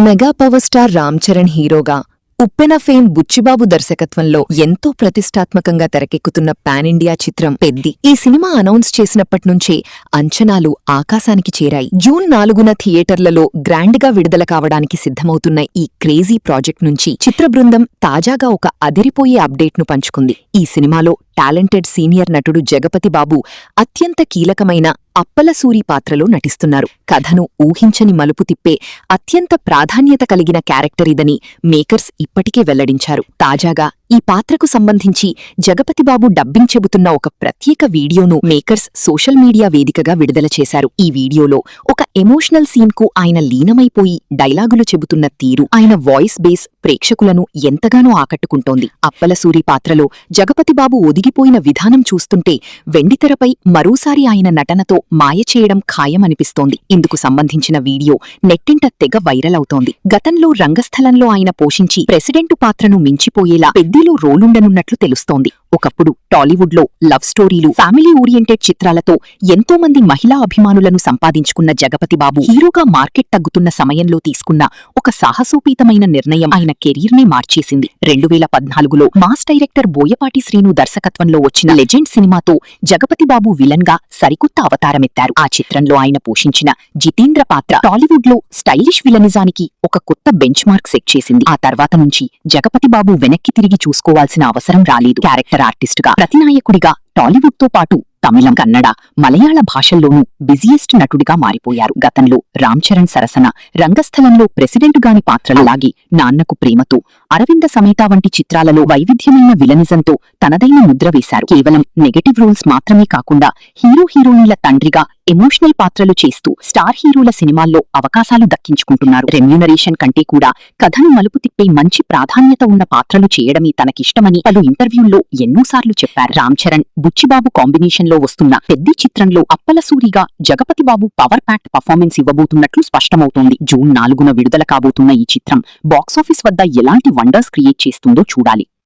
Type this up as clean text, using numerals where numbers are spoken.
Mega power star Ram Charan హీరోగా ఉప్పెన fame Buchibabu దర్శకత్వంలో ఎంతో ప్రతిష్టాత్మకంగా తెరకెక్కుతున్న పాన్ ఇండియా చిత్రం పెద్ది. ఈ సినిమా అనౌన్స్ చేసినప్పట్నుంచే అంచనాలు ఆకాశానికి చేరాయి. జూన్ 4న థియేటర్లలో గ్రాండ్ గా విడుదల కావడానికి సిద్ధమవుతున్న ఈ క్రేజీ ప్రాజెక్ట్ నుంచి చిత్ర బృందం తాజాగా ఒక అదిరిపోయే అప్డేట్ను పంచుకుంది. ఈ సినిమాలో టాలెంటెడ్ సీనియర్ నటుడు జగపతి బాబు అత్యంత కీలకమైన అప్పలసూరి పాత్రలో నటిస్తున్నారు. కథను ఊహించని మలుపు తిప్పే అత్యంత ప్రాధాన్యత కలిగిన క్యారెక్టర్ ఇదని మేకర్స్ ఇప్పటికే వెల్లడించారు. తాజాగా ఈ పాత్రకు సంబంధించి జగపతిబాబు డబ్బింగ్ చెబుతున్న ఒక ప్రత్యేక వీడియోను మేకర్స్ సోషల్ మీడియా వేదికగా విడుదల చేశారు. ఈ వీడియోలో ఒక ఎమోషనల్ సీన్ కు ఆయన లీనమైపోయి డైలాగులు చెబుతున్న తీరు, ఆయన వాయిస్ బేస్ ప్రేక్షకులను ఎంతగానో ఆకట్టుకుంటోంది. అప్పలసూరి పాత్రలో జగపతిబాబు ఒదిగిపోయిన విధానం చూస్తుంటే వెండితెరపై మరోసారి ఆయన నటనతో మాయ చేయడం ఖాయమనిపిస్తోంది. ఇందుకు సంబంధించిన వీడియో నెట్టింట తెగ వైరల్ అవుతోంది. గతంలో రంగస్థలంలో ఆయన పోషించి ప్రెసిడెంటు పాత్రను మించిపోయేలా పెద్దిలో రోలుండనున్నట్లు తెలుస్తోంది. ఒకప్పుడు టాలీవుడ్ లో లవ్ స్టోరీలు, ఫ్యామిలీ ఓరియంటెడ్ చిత్రాలతో ఎంతో మంది మహిళా అభిమానులను సంపాదించుకున్న జగపతిబాబు హీరోగా మార్కెట్ తగ్గుతున్న సమయంలో తీసుకున్న ఒక సాహసోపేతమైన నిర్ణయం ఆయన కెరీర్నే మార్చేసింది. 2014లో మాస్ డైరెక్టర్ బోయపాటి శ్రీను దర్శకత్వంలో వచ్చిన లెజెండ్ సినిమాతో జగపతిబాబు విలన్ గా సరికొత్త అవతారమెత్తారు. ఆ చిత్రంలో ఆయన పోషించిన జితేంద్ర పాత్ర టాలీవుడ్ లో స్టైలిష్ విలనిజానికి ఒక కొత్త బెంచ్ మార్క్ సెట్ చేసింది. ఆ తర్వాత నుంచి జగపతిబాబు వెనక్కి తిరిగి చూసుకోవాల్సిన అవసరం రాలేదు. క్యారెక్టర్ ఆర్టిస్టుగా, ప్రతినాయకుడిగా టాలీవుడ్ తో పాటు తమిళం, కన్నడ, మలయాళ భాషల్లోనూ బిజియెస్ట్ నటుడిగా మారిపోయారు. గతంలో రామ్ చరణ్ సరసన రంగస్థలంలో ప్రెసిడెంట్ గాని పాత్రలు, అలాగే నాన్నకు ప్రేమతో, అరవింద సమేత వంటి చిత్రాలలో వైవిధ్యమైన విలనిజంతో తనదైన ముద్ర వేశారు. కేవలం నెగటివ్ రోల్స్ మాత్రమే కాకుండా హీరోయిన్ల తండ్రిగా ఎమోషనల్ పాత్రలు చేస్తూ స్టార్ హీరోల సినిమాల్లో అవకాశాలు దక్కించుకుంటున్నారు. రెమ్యూనరేషన్ కంటే కూడా కథను మలుపు తిప్పే మంచి ప్రాధాన్యత ఉన్న పాత్రలు చేయడమే తనకిష్టమని పలు ఇంటర్వ్యూల్లో ఎన్నోసార్లు చెప్పారు. రామ్ చరణ్, బుచ్చిబాబు కాంబినేషన్లో వస్తున్న పెద్ది చిత్రంలో అప్పలసూరిగా జగపతిబాబు పవర్ ప్యాక్డ్ పర్ఫార్మెన్స్ ఇవ్వబోతున్నట్లు స్పష్టమవుతోంది. జూన్ 4న విడుదల కాబోతున్న ఈ చిత్రం బాక్సాఫీస్ వద్ద ఎలాంటి వండర్స్ క్రియేట్ చేస్తుందో చూడాలి.